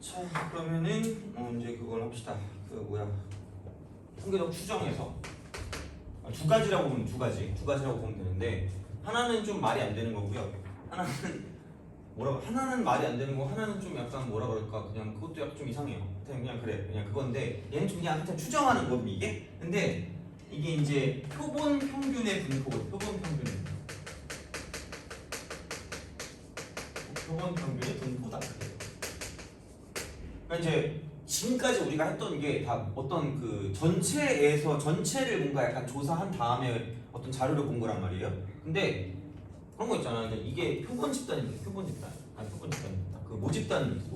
자 그러면은 이제 그걸 합시다. 그 뭐야 통계적 추정에서 두 가지라고 보면 두 가지라고 보면 되는데 하나는 좀 말이 안 되는 거고요. 하나는 말이 안 되는 거, 하나는 좀 약간 뭐라 그럴까 그냥 그것도 약간 좀 이상해요. 그냥 그래 그냥 그건데 얘는 좀 그냥 한참 추정하는 거거든요 이게. 근데 이게 이제 표본 평균의 분포, 표본 평균의 분포다. 그러니까 이제 지금까지 우리가 했던 게 다 어떤 그 전체를 뭔가 약간 조사한 다음에 어떤 자료를 본 거란 말이에요. 근데 그런 거 있잖아. 이게 표본 집단입니다. 그 모집단입니다.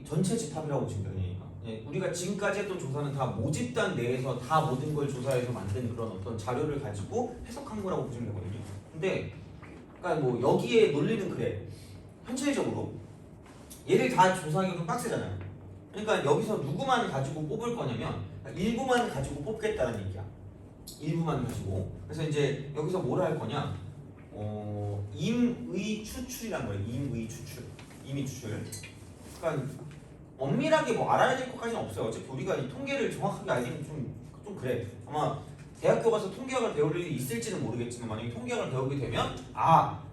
전체 집합이라고 보시면 되니까. 우리가 지금까지 했던 조사는 다 모집단 내에서 다 모든 걸 조사해서 만든 그런 어떤 자료를 가지고 해석한 거라고 보시면 되거든요. 근데 그러니까 뭐 여기에 논리는 그래. 현실적으로 얘를 다 조사하기가 좀 빡세잖아요. 그러니까 여기서 누구만 가지고 뽑을 거냐면 일부만 가지고 뽑겠다는 얘기야. 일부만 가지고. 그래서 이제 여기서 뭘 할 거냐? 임의 추출이란 거예요. 임의 추출. 그러니까 엄밀하게 뭐 알아야 될 것까지는 없어요. 어차피 우리가 이 통계를 정확하게 알기는 좀 그래. 아마 대학교 가서 통계학을 배울 일이 있을지는 모르겠지만 만약에 통계학을 배우게 되면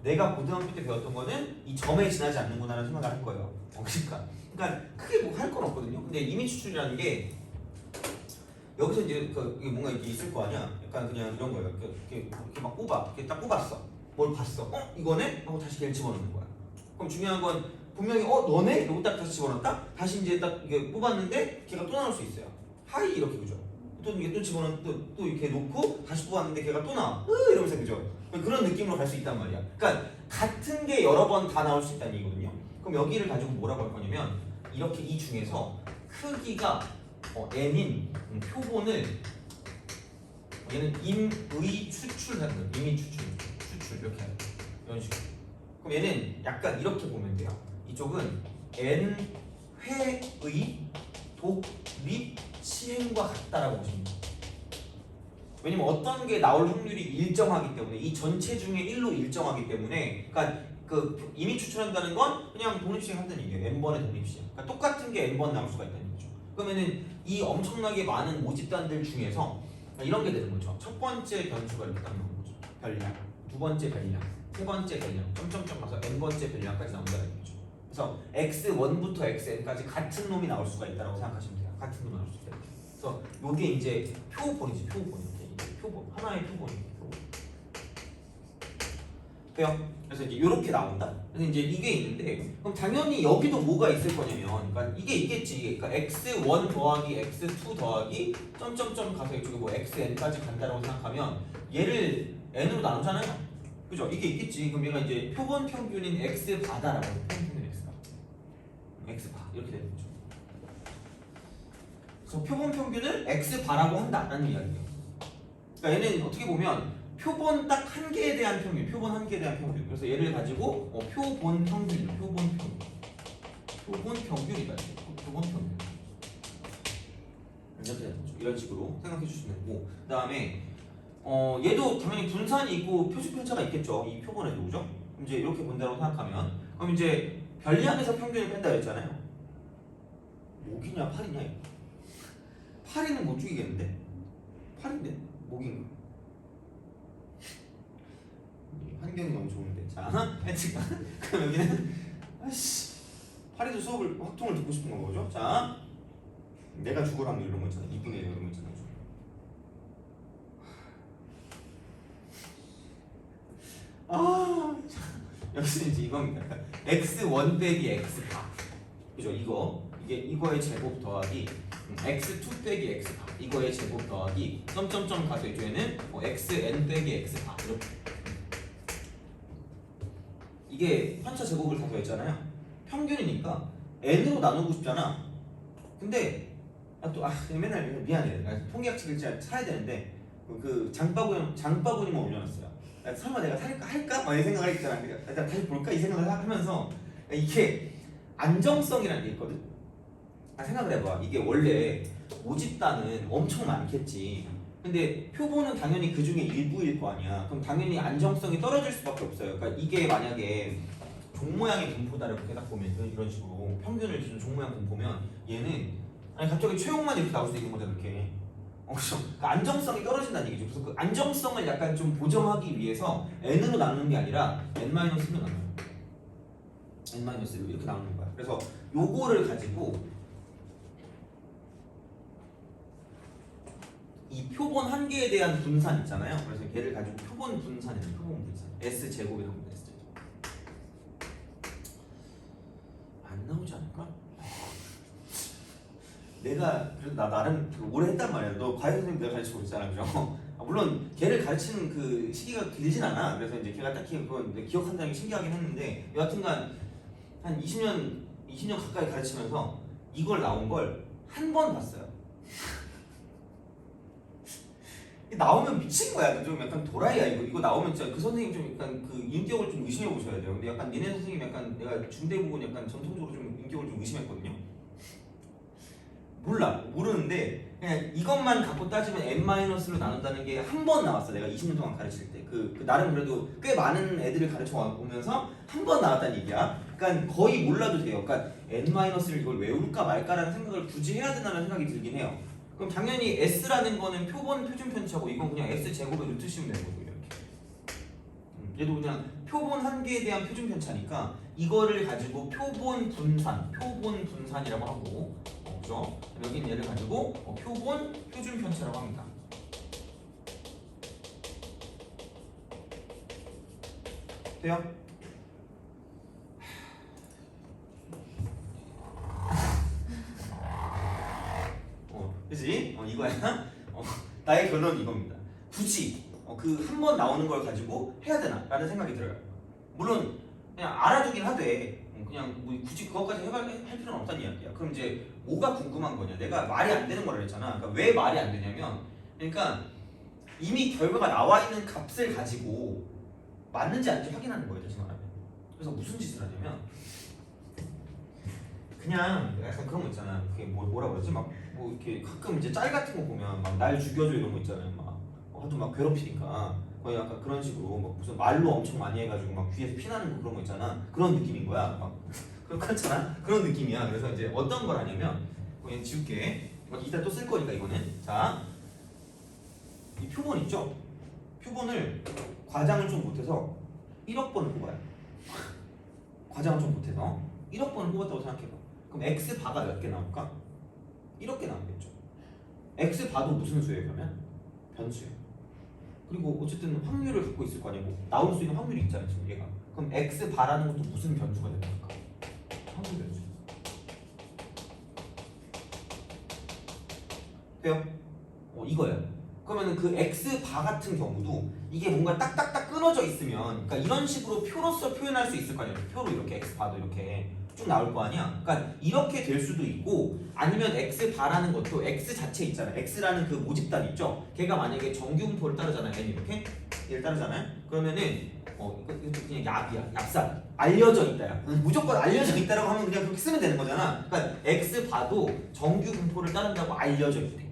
내가 고등학교 때 배웠던 거는 이 점에 지나지 않는구나라는 생각을 할 거예요. 그러니까 크게 뭐 할 건 없거든요. 근데 임의 추출이라는 게 여기서 이제 이게 뭔가 이렇게 있을 거 아니야. 약간 그냥 이런 거예요. 이렇게 막 이렇게 딱 뽑았어. 뭘 봤어? 이거네? 하고 다시 걔를 집어넣는 거야. 그럼 중요한 건 분명히 너네? 이러고 딱 다시 집어넣었다? 다시 이제 딱 이게 뽑았는데 걔가 또 나올 수 있어요. 하이 이렇게 그죠? 또 이게 또 집어넣고 또 이렇게 놓고 다시 뽑았는데 걔가 또 나와. 이러면서 그죠? 그런 느낌으로 갈 수 있단 말이야. 그러니까 같은 게 여러 번 다 나올 수 있다는 얘기거든요. 그럼 여기를 가지고 뭐라고 할 거냐면 이렇게 이 중에서 크기가 n인 표본을 얘는 임의 추출하는 거예요. 임의 추출 이렇게 하는 거예요. 이런 식으로. 그럼 얘는 약간 이렇게 보면 돼요. 이쪽은 n 회의 독립 시행과 같다라고 보시면 돼요. 왜냐면 어떤 게 나올 확률이 일정하기 때문에 이 전체 중에 1로 일정하기 때문에 그러니까 그 임의 추출한다는 건 그냥 독립시행 한다는 얘기예요. n번의 독립시행. 그러니까 똑같은 게 n번 나올 수가 있다는 거죠. 그러면은 이 엄청나게 많은 모집단들 중에서 이런 게 되는 거죠. 첫 번째 변수가 이렇게 딱 나오는 거죠. 별량. 두 번째 별량. 세 번째 별량. 점점점 가서 n번째 별량까지 나온다는 거죠. 그래서 x1부터 xn까지 같은 놈이 나올 수가 있다고 생각하시면 돼요. 같은 놈이 나올 수 있다. 그래서 이게 이제 표본이지. 표본. 하나의 표본이에요. 돼요? 그래서 이제 이렇게 나온다. 그래서 이제 이게 있는데 그럼 당연히 여기도 뭐가 있을 거냐면 그러니까 이게 있겠지. 그러니까 x1 더하기 x2 더하기 점점점 가서 이쪽에 뭐 xn까지 간다라고 생각하면 얘를 n으로 나누잖아요. 그죠? 이게 있겠지. 그럼 얘가 이제 표본 평균인 x바다라고 해요. 표본 평균 x바 이렇게 되는 거죠. 그래서 표본 평균을 x바라고 한다라는 이야기예요. 그러니까 얘는 어떻게 보면 표본 딱 한 개에 대한 평균, 그래서 얘를 가지고 표본 평균이다. 이런 식으로 생각해 주시면 되고, 그 다음에 얘도 당연히 분산이 있고 표시 편차가 있겠죠. 이 표본에도 그죠? 이제 이렇게 본다고 생각하면 그럼 이제 별량에서 평균을 뺀다 했잖아요. 목이냐 팔이냐? 팔이는 못 죽이겠는데? 팔인데 목인가? 환경이 너무 좋은데. 자, 그럼 여기는 파리도 수업을 확통을 듣고 싶은 거죠. 자, 내가 죽을 확률 이런 거 있잖아. 2분의 1 이런 거 있잖아. 여기서 이제 이겁니다. x1 빼기 x바. 그죠? 이거의 제곱 더하기 x2 빼기 x바. 이거의 제곱 더하기 점점점 가서 이쪽에는 xn 빼기 x바. 이렇게. 이게 편차 제곱을 다 더했잖아요. 평균이니까 n으로 나누고 싶잖아. 근데 맨날 미안해. 통계학 책 진짜 사야 되는데 그 장바구니만 올려놨어요. 설마 내가 할까? 막 이 생각을 했잖아. 내가 다시 볼까? 이 생각을 하면서 이게 안정성이라는 게 있거든. 생각을 해봐. 이게 원래 모집단은 엄청 많겠지. 근데 표본은 당연히 그 중에 일부일 거 아니야. 그럼 당연히 안정성이 떨어질 수밖에 없어요. 그러니까 이게 만약에 종 모양의 분포다 이렇게 딱 보면 이런 식으로 평균을 기준 종 모양 분포면 얘는 아니 갑자기 최용만 이렇게 나올 수 있는 거잖아 이렇게. 그렇죠. 그 안정성이 떨어진다는 얘기죠. 그래서 그 안정성을 약간 좀 보정하기 위해서 n으로 나누는 게 아니라 n-1로 나눠요. n-1로 이렇게 나누는 거야. 그래서 요거를 가지고 이 표본 한 개에 대한 분산 있잖아요. 그래서 얘를 가지고 표본 분산이에요. 표본 분산. S 제곱이라고 합니다. S 제곱. 안 나오지 않을까? 내가 그래도 나 나름 오래 했단 말이야. 너 과외 선생님 내가 가르치고 있잖아, 그죠? 물론 걔를 가르치는 그 시기가 길진 않아. 그래서 이제 걔가 딱히 그건 기억한다는 게 신기하긴 했는데 여하튼간 한 20년 가까이 가르치면서 이걸 나온 걸 한 번 봤어요. 나오면 미친 거야. 좀 약간 도라이야 이거 나오면 진짜 그 선생님 좀 약간 그 인격을 좀 의심해 보셔야 돼요. 근데 약간 니네 선생님 약간 내가 중대 부분 약간 전통적으로 좀 인격을 좀 의심했거든요. 모르는데 그냥 이것만 갖고 따지면 n-로 나눈다는 게 한 번 나왔어. 내가 20년 동안 가르칠 때 그 나름 그래도 꽤 많은 애들을 가르쳐 오면서 한 번 나왔다는 얘기야. 그러니까 거의 몰라도 돼요. 그러니까 n-를 이걸 외울까 말까라는 생각을 굳이 해야 되나라는 생각이 들긴 해요. 그럼 당연히 s라는 거는 표본 표준 편차고 이건 그냥 s 제곱에 루트 씌우면 되는 거고 이렇게. 얘도 그냥 표본 한 개에 대한 표준 편차니까 이거를 가지고 표본 분산이라고 하고, 그죠? 여기는 얘를 가지고 표본 표준 편차라고 합니다. 돼요? 그지? 이거야. 나의 결론은 이겁니다. 굳이 그 한 번 나오는 걸 가지고 해야 되나? 라는 생각이 들어요. 물론 그냥 알아두긴 하되 그냥 뭐 굳이 그것까지 할 필요는 없다는 이야기야. 그럼 이제 뭐가 궁금한 거냐? 내가 말이 안 되는 거라 그랬잖아. 그러니까 왜 말이 안 되냐면 그러니까 이미 결과가 나와 있는 값을 가지고 맞는지 아닌지 확인하는 거예요. 다시 말하면. 그래서 무슨 짓을 하냐면 그냥 약간 그런 거 있잖아. 그게 뭐라 그러지? 막 뭐 이렇게 가끔 이제 짤 같은 거 보면 막 날 죽여줘 이런 거 있잖아요. 막 하도 막 괴롭히니까 거의 약간 그런 식으로 막 무슨 말로 엄청 많이 해가지고 막 귀에서 피나는 거 그런 거 있잖아. 그런 느낌인 거야. 막 그렇잖아. 그런 느낌이야. 그래서 이제 어떤 걸 하냐면 그냥 지울게. 이따 또 쓸 거니까 이거는 자, 이 표본 있죠? 표본을 과장을 좀 못해서 1억 번을 뽑아요. 과장을 좀 못해서 1억 번을 뽑았다고 생각해봐. 그럼 x 바가 몇 개 나올까? 1억 개 나오겠죠. x 바도 무슨 수예요 그러면? 변수예요. 그리고 어쨌든 확률을 갖고 있을 거 아니에요. 뭐 나올 수 있는 확률이 있잖아요 지금 얘가. 그럼 x 바라는 것도 무슨 변수가 됩니까? 확률 변수. 돼요? 이거예요. 그러면 그 x 바 같은 경우도 이게 뭔가 딱딱딱 끊어져 있으면, 그러니까 이런 식으로 표로서 표현할 수 있을 거 아니에요. 표로 이렇게 x 바도 이렇게 쭉 나올 거 아니야. 그러니까 이렇게 될 수도 있고, 아니면 x 바라는 것도 x 자체 있잖아요. x라는 그 모집단 있죠. 걔가 만약에 정규분포를 따르잖아요. n 이렇게 얘를 따르잖아요. 그러면은 이거 그냥 얍이야. 얍살. 알려져 있다야. 무조건 알려져 있다라고 하면 그냥 그렇게 쓰면 되는 거잖아. 그러니까 x 바도 정규분포를 따른다고 알려져 있대.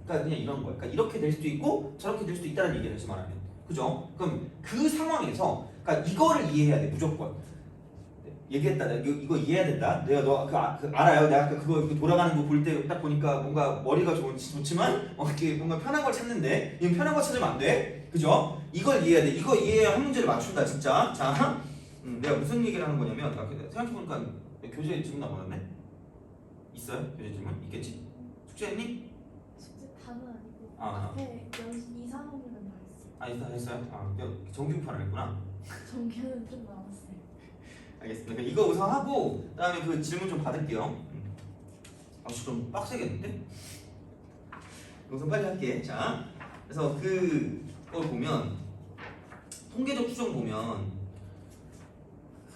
그러니까 그냥 이런 거야. 그러니까 이렇게 될 수도 있고 저렇게 될 수도 있다는 얘기를 다시 말하면, 그죠? 그럼 그 상황에서 그러니까 이거를 이해해야 돼 무조건. 얘기했다. 내가 이거 이해해야 된다. 내가 알아요. 내가 아까 그거 돌아가는 거 볼 때 딱 보니까 뭔가 머리가 좋지만 이렇게 뭔가 편한 걸 찾는데, 이건 편한 거 찾으면 안 돼. 그죠? 이걸 이해해야 돼. 이거 이해해야 한 문제를 맞춘다 진짜. 자, 내가 무슨 얘기를 하는 거냐면 생각해보니까 교재에 질문 나오네. 있어요? 교재 질문? 있겠지? 숙제했니? 숙제 다는 아니고 아. 앞에 연습 2, 3학년은 다 했어요. 다 했어요? 정규판을 했구나. 정규는 좀 남았어요. 알겠습니다. 그럼 이거 우선 하고 그다음에 그 질문 좀 받을게요. 좀 빡세겠는데? 우선 빨리 할게. 자, 그래서 그걸 보면 통계적 추정 보면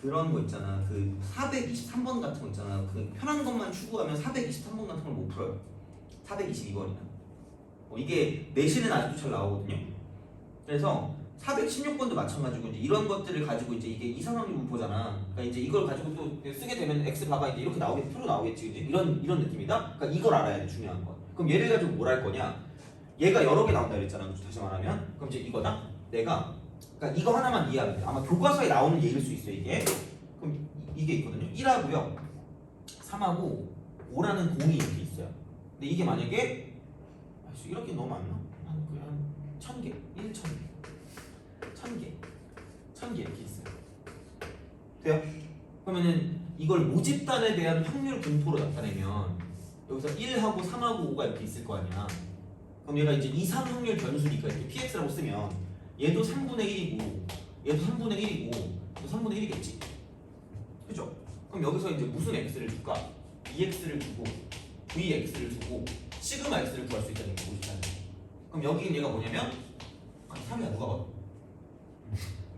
그런 거 있잖아. 그 423번 같은 거 있잖아. 그 편한 것만 추구하면 423번 같은 걸 못 풀어요. 422번이나. 이게 내신은 아직도 잘 나오거든요. 그래서 416번도 마찬가지고 이제 이런 것들을 가지고 이제 이게 이상확률 분포잖아. 그러니까 이제 이걸 가지고 또 쓰게 되면 x 바가 이제 이렇게 나오겠지, 프로 나오겠지, 이제 이런 느낌이다. 그러니까 이걸 알아야 돼, 중요한 건. 그럼 얘를 가지고 뭘 할 거냐? 얘가 여러 개 나온다 그랬잖아. 다시 말하면 그럼 이제 이거다. 내가 그러니까 이거 하나만 이해하면 돼. 아마 교과서에 나오는 얘기일 수 있어 이게. 그럼 이게 있거든요. 1하고요. 3하고 5라는 공이 이렇게 있어요. 근데 이게 만약에 이렇게 너무 많나? 한 1000개, 1000개, 1000개, 1000개 이렇게 있어요. 돼요? 그러면은 이걸 모집단에 대한 확률 분포로 나타내면 여기서 1하고 3하고 5가 이렇게 있을 거 아니야. 그럼 얘가 이제 2, 3 확률 변수니까 이렇게 px라고 쓰면 얘도 3분의 1이고 얘도 3분의 1이고 또 3분의 1이겠지. 그죠? 그럼 여기서 이제 무슨 x를 줄까? 2x를 주고 vx를 주고 시그마 x를 구할 수 있다는 게 모집단에. 그럼 여기 얘가 뭐냐면 3이야 누가 봐도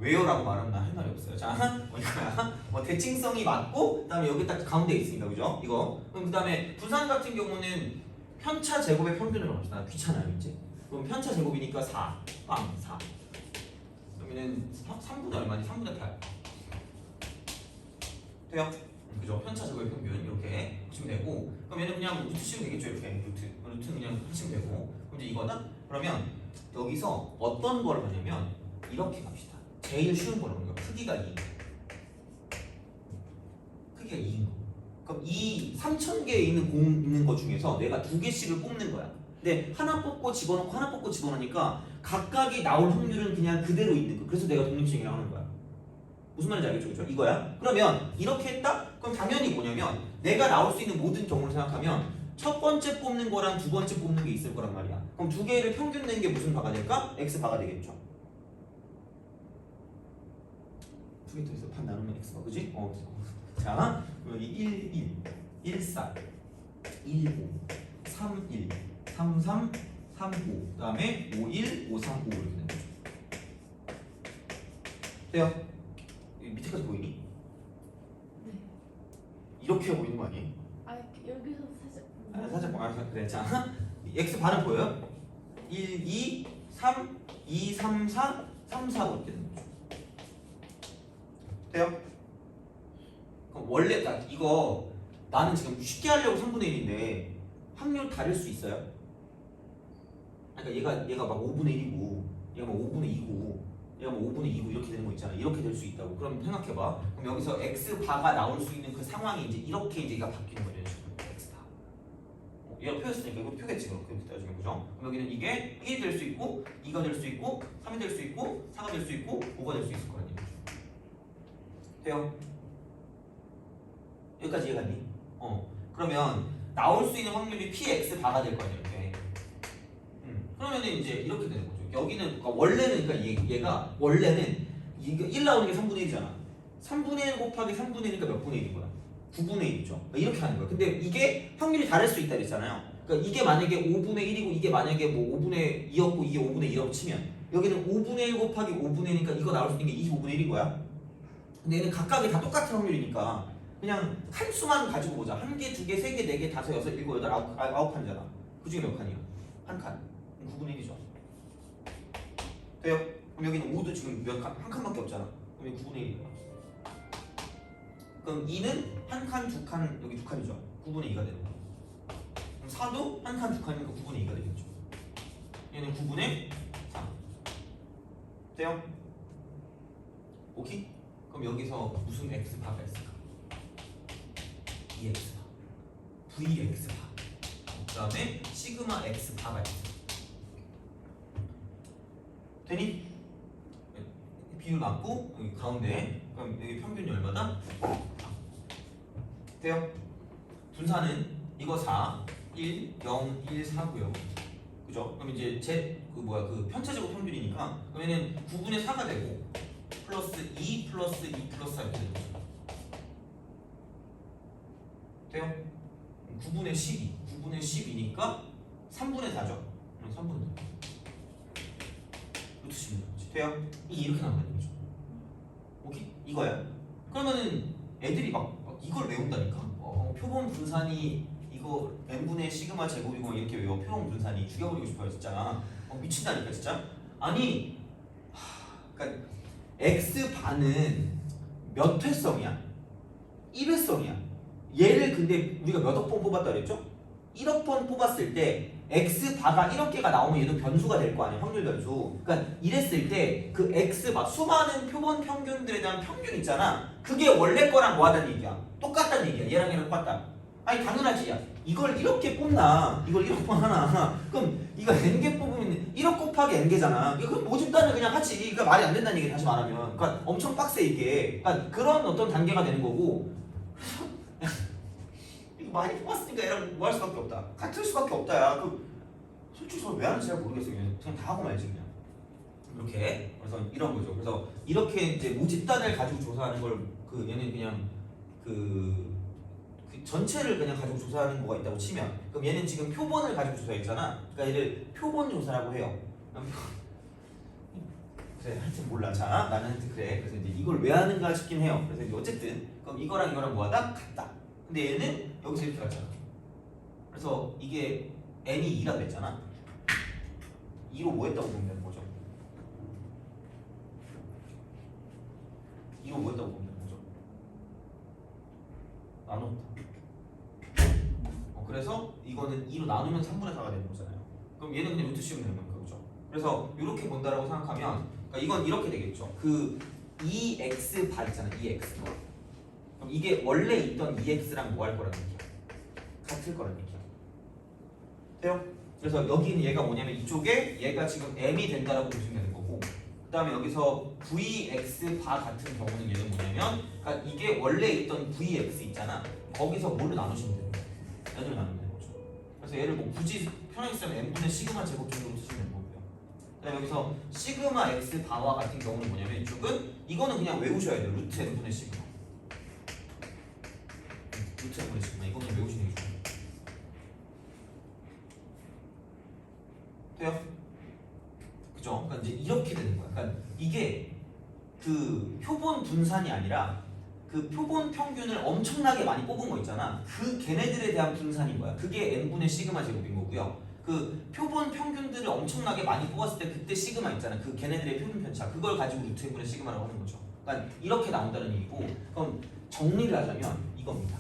왜요라고 말하면 나 할 말이 없어요. 자, 뭐니까 뭐 대칭성이 맞고 그다음에 여기 딱 가운데 있으니까 그죠? 이거. 그럼 그다음에 부산 같은 경우는 편차 제곱의 평균으로 합시다. 귀찮아요 이제. 그럼 편차 제곱이니까 4, 빵 4. 그러면은 3분의 얼마니? 3분의 8. 돼요? 그죠? 편차 제곱의 평균 이렇게 하시면 되고. 그럼 얘는 그냥 루트 치면 되겠죠? 이렇게 루트 그냥 하시면 되고. 그럼 이제 이거다. 그러면 여기서 어떤 걸 하냐면 이렇게 갑시다. 제일 쉬운 거는 뭔가 크기가 2. 크기가 2인 거. 그럼 이 3000개에 있는 공 있는 거 중에서 내가 2개씩을 뽑는 거야. 근데 하나 뽑고 집어넣고 하나 뽑고 집어넣으니까 각각이 나올 확률은 그냥 그대로 있는 거. 그래서 내가 독립식이라고 하는 거야. 무슨 말인지 알겠죠? 그죠? 이거야. 그러면 이렇게 했다? 그럼 당연히 뭐냐면 내가 나올 수 있는 모든 경우를 생각하면 첫 번째 뽑는 거랑 두 번째 뽑는 게 있을 거란 말이야. 그럼 두 개를 평균 낸 게 무슨 바가 될까? X바가 되겠죠. 두 개 더 있어. 반 나누면 X바. 그지? 자, 여기 1, 1, 1, 4, 1, 5, 3, 1, 3, 3, 3, 5. 그 다음에 5, 1, 5, 3, 5 이렇게 되는 거죠. 돼요? 밑에까지 보이니? 네. 이렇게 보이는 거 아니에요? 아 여기서 살짝. 살짝 그래. 자, X 반은 보여요? 1, 2, 3, 2, 3, 4, 3, 4 이렇게 되는 거죠. 돼요? 그럼 원래 이거 나는 지금 쉽게 하려고 3분의 1인데 확률 다를 수 있어요? 그러니까 얘가 막 5분의 1이고 얘가 막 5분의 2고 얘가 뭐 5분의 2고 이렇게 되는 거 있잖아. 이렇게 될 수 있다고. 그럼 생각해봐. 그럼 여기서 X바가 나올 수 있는 그 상황이 이제 이렇게 이제 얘가 바뀌는 거죠. X바. 얘가 표였으니까 이거 표겠지. 그렇게 따지면 그죠? 그럼 여기는 이게 1이 될 수 있고 2가 될 수 있고 3이 될 수 있고 4가 될 수 있고 5가 될 수 있을 거라는 얘기죠. 돼요? 여기까지 이해갔니? 그러면 나올 수 있는 확률이 px바가 될 거 아니야 이렇게. 그러면 이제 이렇게 되는 거죠. 여기는 그러니까 원래는 그러니까 얘가 원래는 이거 1 나오는 게 3분의 1이잖아. 3분의 1 곱하기 3분의 1이니까 몇 분의 1인 거야? 9분의 1이죠. 그러니까 이렇게 하는 거야. 근데 이게 확률이 다를 수 있다 그랬잖아요. 그러니까 이게 만약에 5분의 1이고 이게 만약에 뭐 5분의 2였고 이게 5분의 2라고 치면 여기는 5분의 1 곱하기 5분의 1이니까 이거 나올 수 있는 게 25분의 1인 거야. 근데 얘는 각각이 다 똑같은 확률이니까 그냥 칸수만 가지고 보자. 한 개, 두 개, 세 개, 네 개, 다섯, 여섯, 일곱, 여덟, 아홉 칸이잖아. 그 중에 몇 칸이야? 한 칸. 9분의 1이죠. 돼요? 그럼 여기는 5도 지금 몇 칸? 한 칸밖에 없잖아. 그럼 여기 9분의 1이야. 그럼 2는 한 칸, 두 칸, 여기 두 칸이죠. 9분의 2가 되는 거야. 그럼 4도 한 칸, 두 칸이니까 9분의 2가 되겠죠. 얘는 9분의 4. 돼요? 오케이? 그럼 여기서 무슨 x바가 있을까? 2x바, vx바, 그 다음에 시그마 x바가 있어. 되니? 비율 맞고 여기 가운데 그럼 여기 평균이 얼마다? 돼요? 분산은 이거 4, 1, 0, 1, 4고요. 그죠? 그럼 이제 그 편차제곱 평균이니까 그러면은 9분의 4가 되고 플러스 2 플러스 2 플러스 4 이렇게 되는 거죠. 돼요? 9분의 12, 9분의 12니까 3분의 4죠. 3분의 4. 루트 10인 거지. 돼요? 이렇게 나온다는 거죠. 오케이? 이거야. 그러면은 애들이 막 이걸 외운다니까. 표본 분산이 이거 n분의 시그마 제곱이고 이렇게 외워. 표본 분산이 죽여버리고 싶어요 진짜. 미친다니까 진짜. 아니, 그러니까 x반은 몇 회성이야? 1회성이야. 얘를 근데 우리가 몇 억 번 뽑았다 그랬죠? 1억 번 뽑았을 때 x 바가 이렇게가 나오면 얘도 변수가 될 거 아니야, 확률 변수. 그러니까 이랬을 때 그 x 바 수많은 표본 평균들에 대한 평균 있잖아. 그게 원래 거랑 뭐 하다는 얘기야? 똑같다는 얘기야. 얘랑 얘랑 똑같다. 아니 당연하지. 야 이걸 이렇게 뽑나? 이걸 이렇게 하나? 그럼 이거 n개 뽑으면 1억 곱하기 n개잖아. 그럼 모집단을 그냥 하지. 그러니까 말이 안 된다는 얘기 다시 말하면. 그러니까 엄청 빡세 이게. 그러니까 그런 어떤 단계가 되는 거고. 이거 많이 뽑았으니까 얘랑 뭐 할 수밖에 없다. 같을 수밖에 없다. 야. 그 솔직히 저를 왜 하는지 잘 모르겠어요. 그냥 다 하고 말지 그냥. 이렇게. 그래서 이런 거죠. 그래서 이렇게 이제 모집단을 가지고 조사하는 걸 그 얘는 그냥 그 전체를 그냥 가지고 조사하는 거가 있다고 치면, 그럼 얘는 지금 표본을 가지고 조사했잖아. 그러니까 얘를 표본 조사라고 해요. 그래 하여튼 몰라. 자 나는 하여튼 그래. 그래서 이제 이걸 왜 하는가 싶긴 해요. 그래서 이제 어쨌든 그럼 이거랑 이거랑 뭐하다? 같다. 근데 얘는 여기서 이렇게 가잖아. 그래서 이게 n이 2라고 했잖아. 2로 뭐 했다고 보면 되는 거죠? 2로 뭐 했다고 보면 되는 거죠? 나눴다. 그래서 이거는 2로 나누면 3분의 4가 되는 거잖아요. 그럼 얘는 그냥 루트 씌우면 되는 거니까, 그죠? 그래서 이렇게 본다라고 생각하면, 그러니까 이건 이렇게 되겠죠. 그 2x 바 있잖아, 2x. 그럼 이게 원래 있던 2x랑 뭐 할 거라는 얘기야? 같을 거라는 얘기야. 돼요? 그래서 여기는 얘가 뭐냐면 이쪽에 얘가 지금 m이 된다라고 보시면 되는 거고, 그 다음에 여기서 vx 바 같은 경우는 얘는 뭐냐면, 그러니까 이게 원래 있던 vx 있잖아. 거기서 뭐를 나누시면 돼요? n을 나누면 되는 거죠. 그래서 얘를 뭐 굳이 편하게 쓰면 n분의 시그마 제곱 정도로 쓰시면 되는 거고요. 그다음에 여기서 시그마 x 바와 같은 경우는 뭐냐면 이쪽은 이거는 그냥 외우셔야 돼요. 루트 n분의 시그마. 루트 n분의 시그마. 이거 그냥 외우시는 게 좋아요. 돼요? 그죠? 그러니까 이제 이렇게 되는 거야. 그러니까 이게 그 표본 분산이 아니라 그 표본 평균을 엄청나게 많이 뽑은 거 있잖아. 그 걔네들에 대한 분산인 거야. 그게 n분의 시그마 제곱인 거고요. 그 표본 평균들을 엄청나게 많이 뽑았을 때 그때 시그마 있잖아. 그 걔네들의 표준 편차. 그걸 가지고 루트 n분의 시그마라고 하는 거죠. 그러니까 이렇게 나온다는 얘기고, 그럼 정리를 하자면 이겁니다.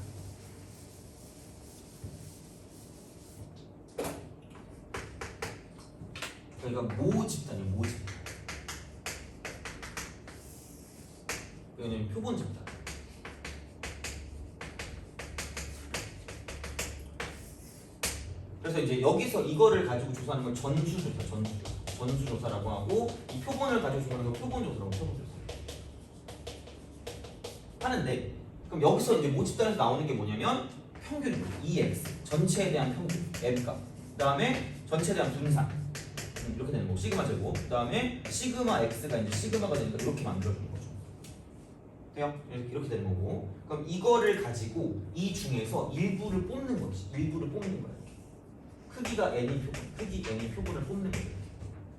그러니까 모집단이에요. 모집단. 이거는 표본 집단. 그래서 이제 여기서 이거를 가지고 조사하는 걸 전수조사라고 하고, 이 표본을 가지고 조사하는 걸 표본조사라고 하는데, 그럼 여기서 이제 모집단에서 나오는 게 뭐냐면 평균 EX 전체에 대한 평균 M값, 그 다음에 전체에 대한 분산 이렇게 되는 거고, 시그마 제곱, 그 다음에 시그마 X가 이제 시그마가 되니까 이렇게 만들어주는 거죠. 돼요? 이렇게 되는 거고, 그럼 이거를 가지고 이 중에서 일부를 뽑는 거지. 일부를 뽑는 거야. 크기가 n이 표본, 크기 n이 표본을 뽑는 거예요.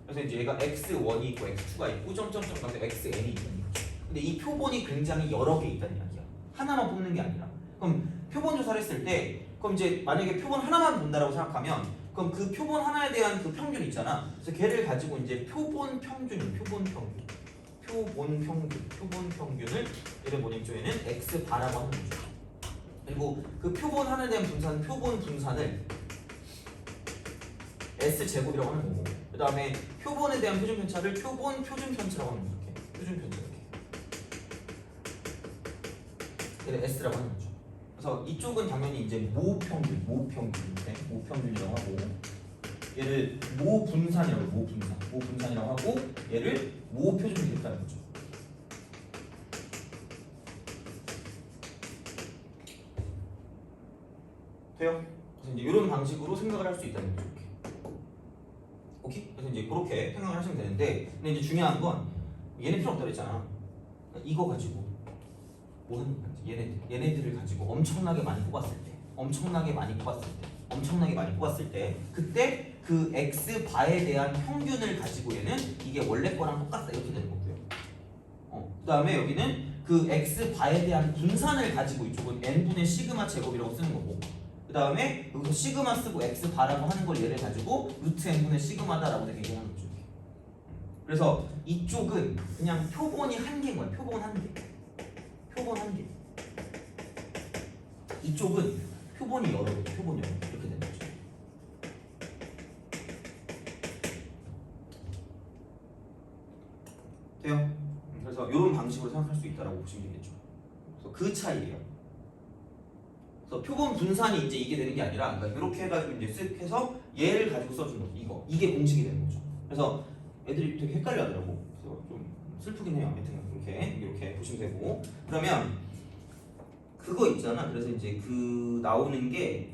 그래서 이제 얘가 x1이 있고 x2가 있고 점점점 가서 xn이 있다는 거죠. 근데 이 표본이 굉장히 여러 개 있다는 이야기야. 하나만 뽑는 게 아니라. 그럼 표본 조사를 했을 때, 그럼 이제 만약에 표본 하나만 본다라고 생각하면, 그럼 그 표본 하나에 대한 그 평균 있잖아. 그래서 걔를 가지고 이제 표본 평균을 얘를 뭐냐면 얘는 x 바라고 하는 거죠. 그리고 그 표본 하나에 대한 분산, 표본 분산을 S 제곱이라고 하는 거고, 그 다음에 표본에 대한 표준 편차를 표본 표준 편차라고 하는 거죠. 이렇게 표준 편차 이렇게. 얘를 S라고 하는 거죠. 그래서 이쪽은 당연히 이제 모평균이라고 하고, 얘를 모분산이라고 하고, 얘를 모표준 편차라는 거죠. 돼요? 그래서 이제 이런 방식으로 생각을 할 수 있다는 거죠. 오케이? 그래서 이제 그렇게 생각을 하시면 되는데, 근데 이제 중요한 건 얘네 필요 없다고 그랬잖아. 이거 가지고 뭐 하는 건지, 얘네들을 가지고 엄청나게 많이 뽑았을 때 그때 그 x 바에 대한 평균을 가지고 얘는 이게 원래 거랑 똑같다 이렇게 되는 거고요. 그 다음에 여기는 그 x 바에 대한 분산을 가지고 이쪽은 n분의 시그마 제곱이라고 쓰는 거고, 그 다음에 여기서 시그마 쓰고 x 바라고 하는 걸 얘를 가지고 루트 n분의 시그마다라고 얘기하는 거죠. 그래서 이쪽은 그냥 표본이 한 개인 거야. 표본 한 개. 이쪽은 표본이 여러 개. 이렇게 되는 거죠. 돼요? 그래서 이런 방식으로 생각할 수 있다라고 보시면 되겠죠. 그래서 그 차이예요. 그래서 표본 분산이 이제 이게 되는 게 아니라, 그러니까 이렇게 해가지고 이제 쓱 해서 얘를 가지고 써준 거죠. 이게 공식이 되는 거죠. 그래서 애들이 되게 헷갈려하더라고. 그래서 좀 슬프긴 해요. 하여튼 이렇게 보시면 되고. 그러면 그거 있잖아. 그래서 이제 그 나오는 게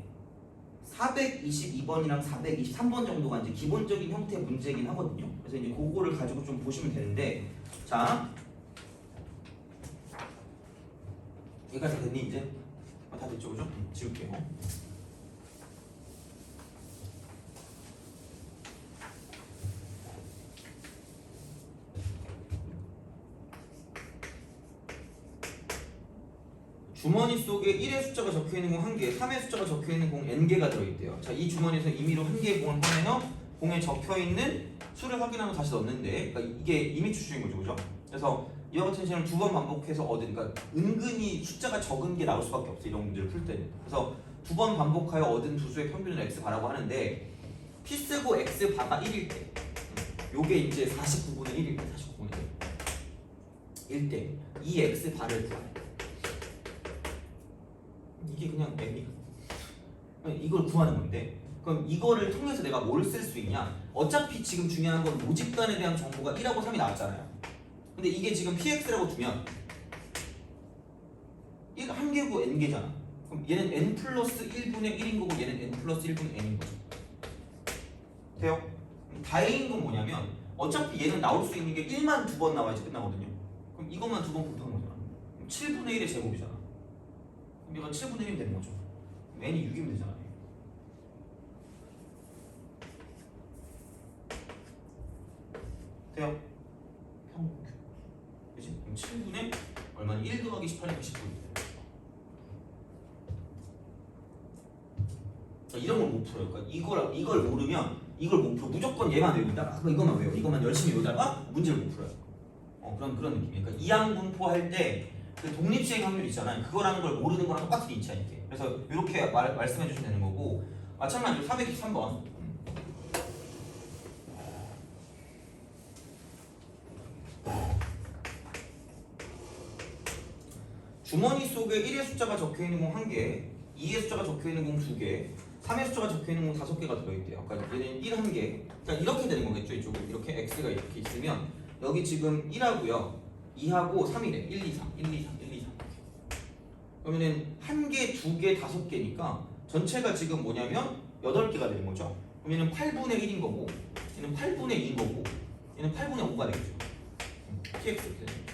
422번이랑 423번 정도가 이제 기본적인 형태의 문제이긴 하거든요. 그래서 이제 그거를 가지고 좀 보시면 되는데, 자, 여기까지 됐니 이제? 다 됐죠, 그죠? 지울게요. 주머니 속에 1의 숫자가 적혀있는 공 1개, 3의 숫자가 적혀있는 공 n개가 들어있대요. 자, 이 주머니에서 임의로 1개의 공을 꺼내서 공에 적혀있는 수를 확인하고 다시 넣는데, 그러니까 이게 임의 추출인 거죠, 그죠? 그래서 이와 같은 시험을 2번 반복해서 얻은, 그러니까 은근히 숫자가 적은 게 나올 수밖에 없어, 이런 문제를 풀 때는. 그래서 2번 반복하여 얻은 두 수의 평균을 x바라고 하는데, p 쓰고 x바가 1일 때, 요게 이제 49분의 1일 때, 49분의 1 때, 이 x바를 구하래. 이게 그냥 애미 이걸 구하는 건데, 그럼 이거를 통해서 내가 뭘 쓸 수 있냐? 어차피 지금 중요한 건 모집단에 대한 정보가 1하고 3이 나왔잖아요. 근데 이게 지금 px라고 두면 1 한 개고 n 개잖아. 그럼 얘는 n 플러스 1분의 1인 거고 얘는 n 플러스 1분의 n인 거죠. 돼요? 다행인 건 뭐냐면 어차피 얘는 나올 수 있는 게 1만 2번 나와야지 끝나거든요. 그럼 이것만 2번 곱하는 거잖아. 그럼 7분의 1의 제곱이잖아. 그럼 얘가 7분의 1이면 되는 거죠. n이 6이면 되잖아. 돼요? 평균. 그치? 그럼 7분의 얼마니? 1 더하기 18이니까 19입니다. 이런 걸 못 풀어요. 그러니까 이걸 모르면 이걸 못 풀어. 무조건 얘만 외우다가 이것만 외워. 이것만 열심히 외우다가 문제를 못 풀어요. 그런 느낌이에요. 그러니까 이항 분포할 때 그 독립시행 확률 있잖아요. 그거라는 걸 모르는 거랑 똑같은 인치야 이게. 그래서 이렇게 말씀해 주시면 되는 거고, 마찬가지로 423번. 주머니 속에 1의 숫자가 적혀있는 공 1개, 2의 숫자가 적혀있는 공 2개, 3의 숫자가 적혀있는 공 5개가 들어있대요. 그러니까 얘는 1 1개. 그러니까 이렇게 되는 거겠죠. 이쪽은 이렇게 x가 이렇게 있으면 여기 지금 1하고요 2하고 3이래. 1, 2, 3, 1, 2, 3, 1, 2, 3 그러면은 1개, 2개, 5개니까 전체가 지금 뭐냐면 8개가 되는 거죠. 그럼 얘는 8분의 1인 거고, 얘는 8분의 2인 거고, 얘는 8분의 5가 되겠죠. px 이렇게 되는 거죠.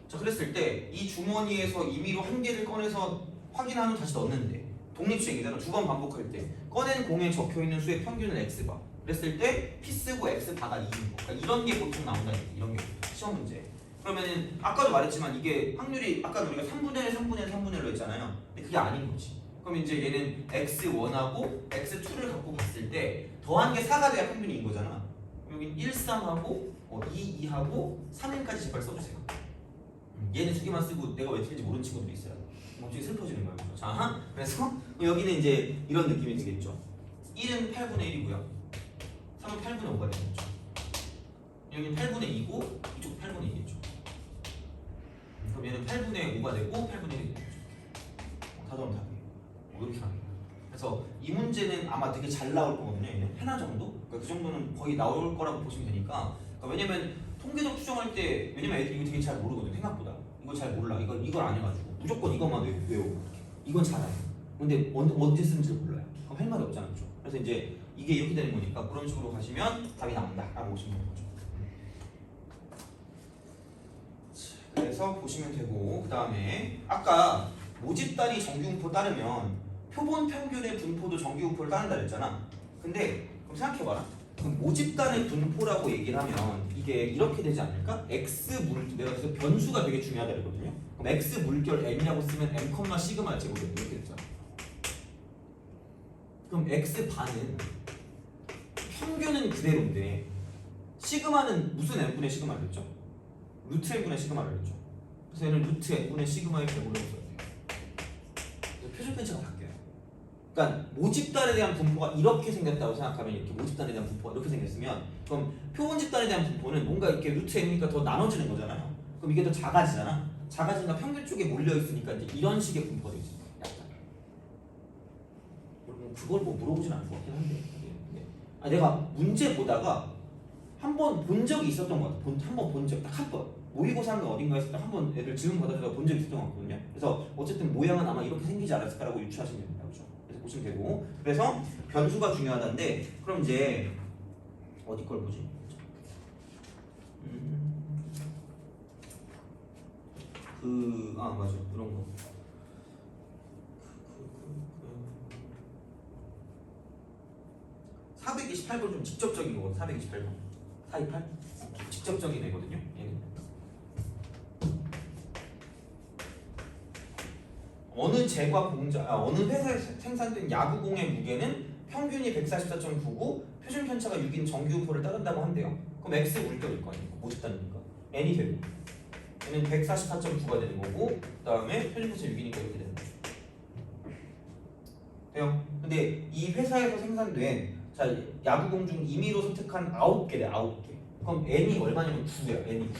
자, 그랬을 때 이 주머니에서 임의로 1개를 꺼내서 확인한 후 다시 넣었는데, 독립시행이잖아. 2번 반복할 때 꺼낸 공에 적혀있는 수의 평균은 x바. 그랬을 때 p 쓰고 x바가 2인 거. 그러니까 이런 게 보통 나온다는 얘기. 이런 게 시험 문제. 그러면은 아까도 말했지만 이게 확률이 아까 우리가 3분의 1, 3분의 1, 3분의 1로 했잖아요. 근데 그게 아닌 거지. 그럼 이제 얘는 x1하고 x2를 갖고 봤을 때 더한 게 4가 돼야 평균인 거잖아. 여긴 1, 3하고 2, 2하고 3인까지 제발 써주세요. 얘는 두 개만 쓰고 내가 왜 틀린지 모르는 친구들이 있어요. 갑자기 슬퍼지는 거예요. 자, 그래서 여기는 이제 이런 느낌이 되겠죠. 1은 8분의 1이고요. 3은 8분의 5가 되는 거죠. 여기는 8분의 2고 이쪽 8분의 2겠죠. 그럼 얘는 8분의 5가 되고 8분의 1이 되겠죠. 다 더하면 답이에요. 이렇게 합니다. 그래서 이 문제는 아마 되게 잘 나올 거거든요. 얘는 하나 정도? 그러니까 그 정도는 거의 나올 거라고 보시면 되니까. 그러니까 왜냐면 통계적 추정할 때, 왜냐면 애들이 이거 되게 잘 모르거든. 생각보다 이거 잘 몰라. 이걸 안 해가지고 무조건 이것만 외우고 이건 잘해요. 근데 언제 쓰는지 몰라요. 그럼 할 말이 없잖아요. 그렇죠? 그래서 이제 이게 이렇게 되는 거니까 그런 식으로 가시면 답이 나온다라고 보시면 되는 거죠. 그래서 보시면 되고, 그 다음에 아까 모집단이 정규분포 따르면 표본 평균의 분포도 정규분포를 따른다 그랬잖아. 근데 그럼 생각해봐라. 그럼 모집단의 분포라고 얘기를 하면 이게 이렇게 되지 않을까? 내가 그래서 변수가 되게 중요하다 그랬거든요. 그럼 x 물결 n이라고 쓰면 m, 시그마 제곱이 이렇게 됐잖아. 그럼 x 반은 평균은 그대로인데 시그마는 무슨 n분의 시그마를 했죠? 루트 n분의 시그마를 했죠. 그래서 얘는 루트 n분의 시그마의 제곱을 써야 돼요. 그래서 표준 편차가 바뀌어요. 그러니까 모집단에 대한 분포가 이렇게 생겼다고 생각하면 이렇게 모집단에 대한 분포가 이렇게 생겼으면 그럼 표본 집단에 대한 분포는 뭔가 이렇게 루트 n이니까 더 나눠지는 거잖아요. 그럼 이게 더 작아지잖아. 작아지니까 평균 쪽에 몰려 있으니까 이제 이런 식의 분포가 되지. 약간. 그걸 뭐 물어보진 않을 것 같긴 한데. 내가 문제 보다가 한 번 본 적이 있었던 것 같아. 한 번 본 적, 딱 한 번. 모의고사인가 어딘가에서 딱 한 번 애들 질문 받아서 본 적이 있었던 것 같거든요. 그래서 어쨌든 모양은 아마 이렇게 생기지 않았을까라고 유추하시면 됩니다. 그렇죠? 그래서 보시면 되고. 그래서 변수가 중요하다는데 그럼 이제 어디 걸 보지? 맞아. 이런 거. 428번 좀 직접적인 거거든. 428번. 428? 직접적인 애거든요. 얘는. 어느 회사에서 생산된 야구공의 무게는 평균이 144.9고 표준 편차가 6인 정규표를 따른다고 한대요. 그럼 x 물결일 거 아니에요. 모집단이니까. n이 되고. 얘는 144.9가 되는 거고 그 다음에 표준 편차 6이니까 이렇게 되는 거죠. 돼요? 근데 이 회사에서 생산된 야구공 중 임의로 선택한 9개래. 9개. 그럼 n이 얼마냐면 9예요. n이 9.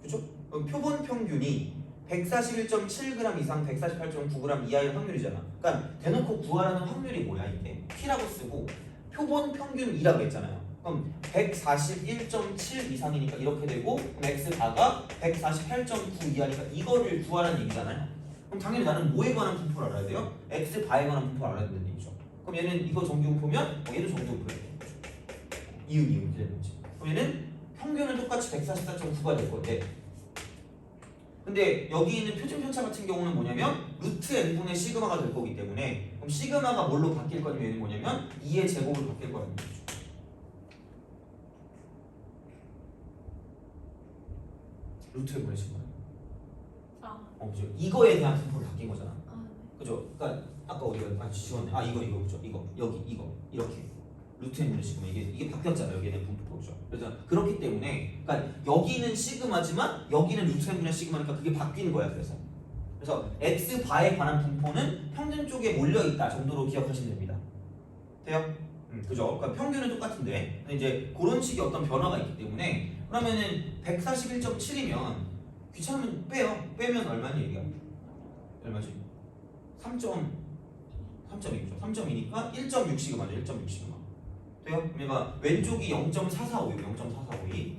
그죠? 그럼 표본 평균이 141.7g 이상 148.9g 이하의 확률이잖아. 그러니까 대놓고 구하라는 확률이 뭐야 이게? p라고 쓰고 표본 평균이라고 했잖아요. 그럼 141.7 이상이니까 이렇게 되고 그럼 x바가 148.9 이하니까 이거를 구하라는 얘기잖아요. 그럼 당연히 나는 뭐에 관한 분포를 알아야 돼요? x바에 관한 분포를 알아야 된다는 얘기죠. 그럼 얘는 이거 정규분포면 얘도 정규분포야 되는 거죠. 이응 이렇게 되는 거지. 그럼 얘는 평균은 똑같이 144.9가 될 건데 근데 여기 있는 표준 편차 같은 경우는 뭐냐면 루트 n분의 시그마가 될 거기 때문에 그럼 시그마가 뭘로 바뀔 거냐면 얘는 뭐냐면 2의 제곱으로 바뀔 거라는 거죠. 루트 n분의 시그마. 그죠? 이거에 대한 분포로 바뀐 거잖아. 그죠? 그러니까 아까 어디가 지웠네. 이거 그죠? 이거 여기 이거 이렇게 루트 n분의 시그마 이게 바뀌었잖아요. 여기는 분포죠. 그래서 그렇기 때문에 그러니까 여기는 시그마지만 여기는 루트 n분의 시그마니까 그게 바뀐 거야. 그래서 x 바에 관한 분포는 평균 쪽에 몰려 있다 정도로 기억하시면 됩니다. 돼요? 그죠? 그러니까 평균은 똑같은데 이제 그런 식의 어떤 변화가 있기 때문에 그러면은 141.7이면 귀찮으면 빼요. 빼면 얼마니 얘기야? 얼마지? 3.2죠. 3.2니까 1.6 시그마죠. 1.6 시그마. 돼요? 그러니까 왼쪽이 0.4452. 0.4452.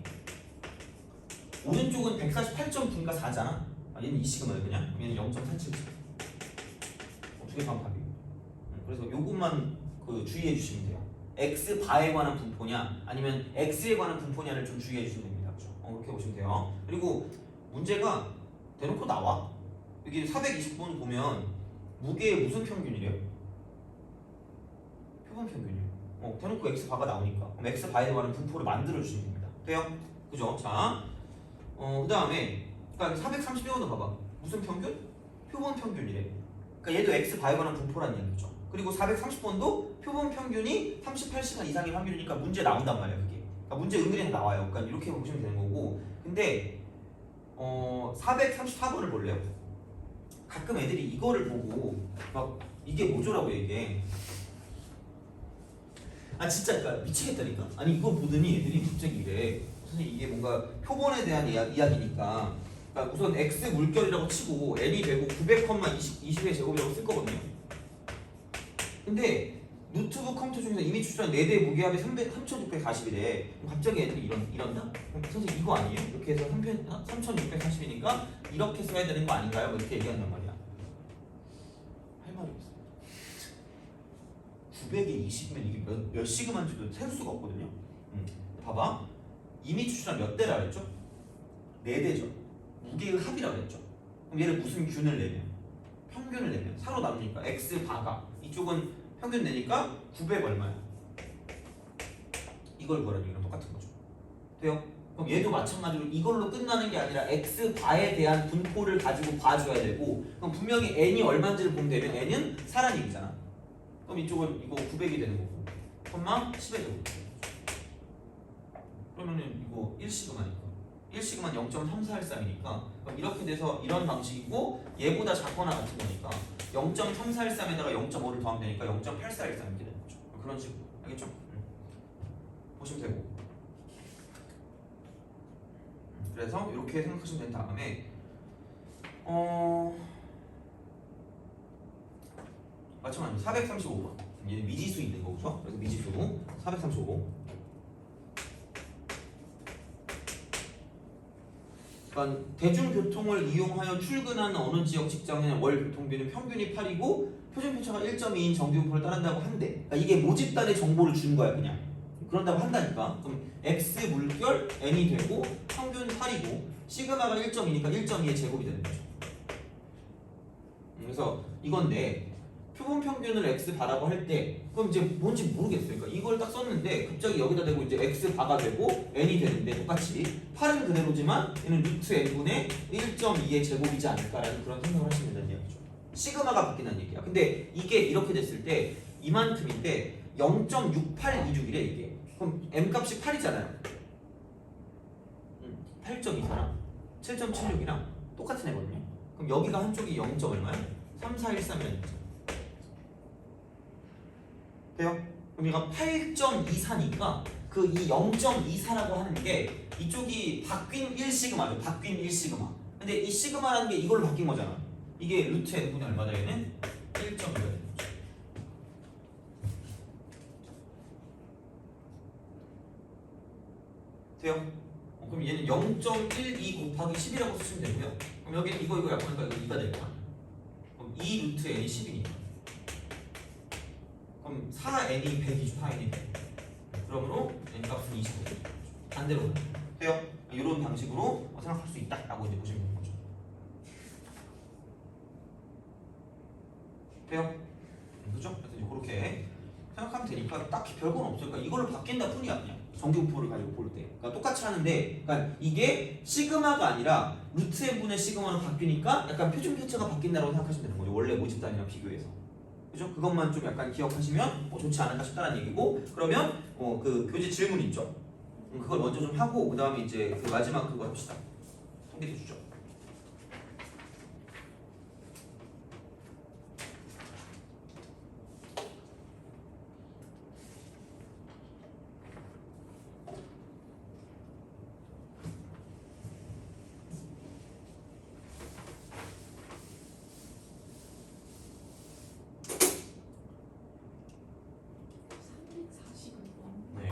오른쪽은 148.9니까 4잖아. 얘는 2시그마예요 그냥. 얘는 0.47. 어떻게 하면 답이에요? 그래서 요것만 주의해 주시면 돼요. x 바에 관한 분포냐 아니면 x에 관한 분포냐를 좀 주의해 주시면 됩니다. 그렇죠? 그렇게 보시면 돼요. 그리고 문제가 대놓고 나와. 여기 420번 보면 무게의 무슨 평균이래요? 표본 평균이요. 대놓고 x 바가 나오니까 그럼 x 바에 관한 분포를 만들어 주시면 됩니다. 돼요? 그죠? 자, 그 다음에 그러니까 430번도 봐봐. 무슨 평균? 표본 평균이래. 그러니까 얘도 x 바에 관한 분포라는 얘기죠. 그리고 430번도 표본 평균이 38시간 이상의 확률이니까 문제 나온단 말이야 그게. 그러니까 문제 은근히 나와요. 그러니까 이렇게 보시면 되는 거고. 근데 434번을 볼래요? 가끔 애들이 이거를 보고 막 이게 뭐죠라고 얘기해. 진짜 그러니까 미치겠다니까. 아니 이거 보더니 애들이 갑자기 이래. 선생님 이게 뭔가 표본에 대한 이야기니까 그러니까 우선 x 물결이라고 치고 n이 되고 900,20의 제곱이라고 쓸 거거든요. 근데 노트북 컴퓨터 중에서 이미 추출한 4대 무게합이 3640이래. 갑자기 애들이 이런다? 선생님 이거 아니에요? 이렇게 해서 3640이니까 이렇게 써야 되는 거 아닌가요? 이렇게 얘기한단 말이야. 할 말이 없어. 900에 20이면 이게 몇 시그마인지도 셀 수가 없거든요. 봐봐. 이미 추출한 몇 대라 그랬죠? 4대죠. 무게의 합이라고 했죠. 그럼 얘를 무슨 균을 내면? 평균을 내면 사로 나누니까 x 바가 이쪽은 평균 내니까 900 얼마야? 이걸 구하라는 얘기랑 똑같은 거죠. 돼요? 그럼 얘도 마찬가지로 이걸로 끝나는 게 아니라 x 바에 대한 분포를 가지고 봐줘야 되고 그럼 분명히 n이 얼마인지를 보면 되면 n은 사란 얘기잖아. 그럼 이쪽은 이거 900이 되는 거고 콤마 10의 제곱. 그러면은 이거 1시그마니까 1시그마는 0.3413이니까 그럼 이렇게 돼서 이런 방식이고 얘보다 작거나 같은 거니까 0.3413에다가 0.5를 더하면 되니까 0.8413 이렇게 되는 거죠. 그런 식으로 알겠죠? 보시면 되고 그래서 이렇게 생각하시면 된 다음에 마찬가지로 435번 얘는 미지수 있는 거죠. 그래서 미지수 435. 그러니까 대중교통을 이용하여 출근하는 어느 지역 직장의 월 교통비는 평균이 8이고 표준 편차가 1.2인 정규분포를 따른다고 한대. 그러니까 이게 모집단의 정보를 준 거야 그냥. 그런다고 한다니까. 그럼 x 물결 n이 되고 평균 8이고 시그마가 1.2니까 1.2의 제곱이 되는 거죠. 그래서 이건데 표본 평균을 x 바라고 할 때 그럼 이제 뭔지 모르겠어요. 그러니까 이걸 딱 썼는데 갑자기 여기다 대고 이제 x 바가 되고 n이 되는데 똑같이 8은 그대로지만 얘는 루트 n분의 1.2의 제곱이지 않을까라는 그런 생각을 하시면 된다는 얘기죠. 시그마가 바뀐다는 얘기야. 근데 이게 이렇게 됐을 때 이만큼인데 0.6826이래 이게. 그럼 m 값이 8이잖아요. 8.24랑 7.76이랑 똑같은 애거든요. 그럼 여기가 한쪽이 0. 얼마야? 3413이라는 거죠. 돼요? 그럼 얘가 8.24니까 그 이 0.24라고 하는 게 이쪽이 바뀐 1시그마죠. 바뀐 1시그마. 근데 이 시그마라는 게 이걸로 바뀐 거잖아. 이게 루트 n분의 얼마다 얘는? 1.2가 되는 거죠. 돼요? 그럼 얘는 0.12 곱하기 10이라고 쓰시면 되고요. 그럼 여기는 이거 약하니까 이거 2가 될 거야. 그럼 2 루트 n이 10이니까. 그럼 4n이 100이죠. 4n이 100. 그러므로 n 값은 25. 반대로 돼요? 이런 방식으로 생각할 수 있다라고 이제 보시면 되는 거죠. 돼요? 그렇죠? 그래서 그렇게 생각하면 되니까 딱히 별건 없으니까 이걸로 바뀐다 뿐이야 그냥. 정규분포를 가지고 볼 때. 그러니까 똑같이 하는데, 그러니까 이게 시그마가 아니라 루트 n분의 시그마로 바뀌니까 약간 표준 편차가 바뀐다고 생각하시면 되는 거죠. 원래 모집단이랑 비교해서. 그죠? 그것만 좀 약간 기억하시면 좋지 않을까 싶다는 얘기고, 그러면 그 교재 질문 있죠? 그걸 먼저 좀 하고 그 다음에 이제 그 마지막 그거 합시다. 통계 주죠. 네.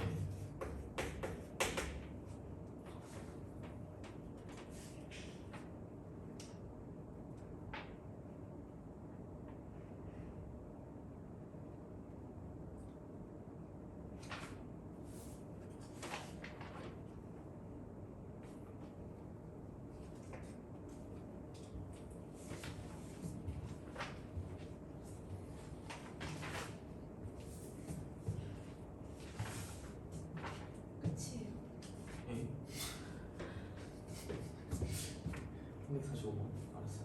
끝이에요. 345번. 알았어.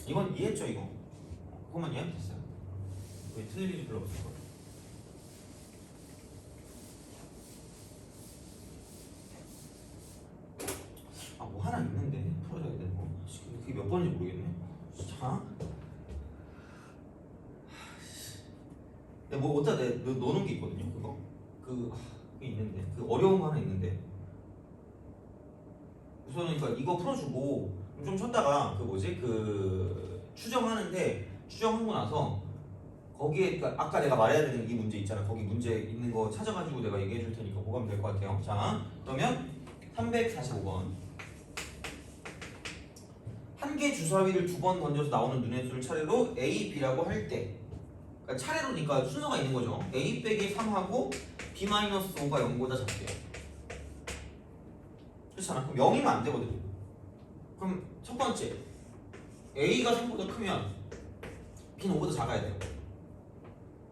이건 이해했죠 이거? 그것만 이해하면 됐어요. 왜 틀릴 일이 별로 없을 거예요. 뭐 하나 있는데 풀어줘야 되는 거. 그게 몇 번인지 모르겠네. 자. 뭐 어디다 넣어놓은 게 있거든요. 그거 그게 있는데 그 어려운 거 하나 있는데 우선은 그러니까 이거 풀어주고 좀 쉬었다가 그 추정하는데 추정하고 나서 거기에 그러니까 아까 내가 말해야 되는 이 문제 있잖아. 거기 문제 있는 거 찾아가지고 내가 얘기해 줄 테니까 그거 하면 될 것 같아요. 자 그러면 345번 한 개 주사위를 2번 던져서 나오는 눈의 수를 차례로 A, B라고 할 때 그러니까 차례로니까 순서가 있는 거죠. A 빼기 3하고 B-5가 0보다 작대요. 그렇잖아. 그럼 0이면 안 되거든. 그럼 첫 번째 A가 3보다 크면 B는 5보다 작아야 돼요.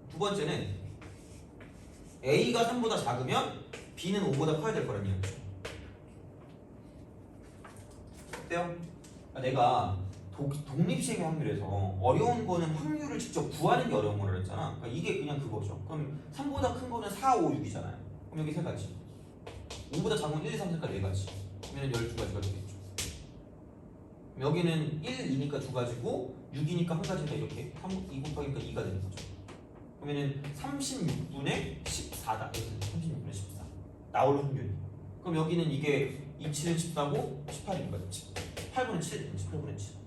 두 번째는 A가 3보다 작으면 B는 5보다 커야 될 거란 얘기죠. 어때요? 내가 독립식의 확률에서 어려운 거는 확률을 직접 구하는 게 어려운 거라 그랬잖아. 그러니까 이게 그냥 그거죠. 그럼 3보다 큰 거는 4, 5, 6이잖아요. 그럼 여기 세 가지. 5보다 작은 건 1, 2, 3, 4까지 네 가지. 그러면 12가지가 되겠죠. 여기는 1, 2니까 두 가지고 6이니까 한 가지니까 이렇게 2 곱하기니까 2가 되는 거죠. 그러면은 36분의 14다. 36분의 14. 나올 확률이. 그럼 여기는 이게 27은 14고 18이니까 8분의 7, 18분의 7.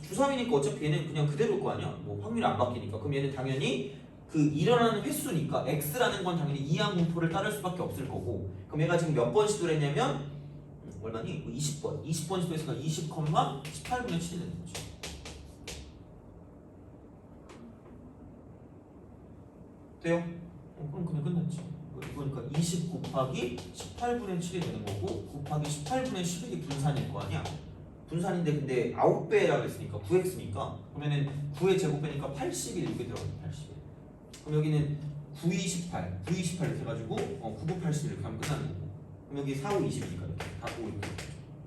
주3이니까 어차피 얘는 그냥 그대로일 거 아니야? 뭐 확률이 안 바뀌니까. 그럼 얘는 당연히 그 일어나는 횟수니까 x라는 건 당연히 이항 분포를 따를 수밖에 없을 거고. 그럼 얘가 지금 몇 번 시도를 했냐면 얼마니? 20번. 20번 시도했으니까 20,18분의 7이 되는 거죠. 돼요? 그럼 그냥 끝났지. 이거니까 20 곱하기 18분의 7이 되는 거고 곱하기 18분의 11이 분산일 거 아니야? 분산인데 근데 9배라고 했으니까 9x니까 그러면은 9의 제곱배니까 81 이렇게 들어가요. 81. 그럼 여기는 9, 28, 9, 28 이렇게 해가지고 9, 9, 81 이렇게 하면 끝나는 거고 그럼 여기 4, 5, 20이니까 이렇게 4, 5 이렇게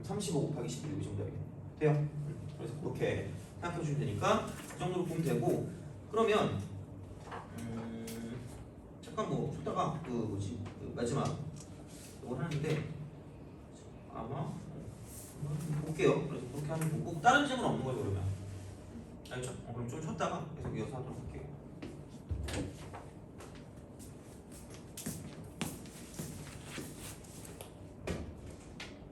35 곱하기 11 여기 정답이 돼요? 그래서 그렇게 생각해 주시면 되니까 그 정도로 보면 되고 그러면 잠깐 뭐 쉬다가 그 뭐지 그 마지막 이걸 하는데 아마 볼게요. 그래서 그렇게 하면 보고 다른 질문 없는 거예요 그러면 알죠? 그럼 좀 쉬었다가 계속 이어서 하도록 할게요.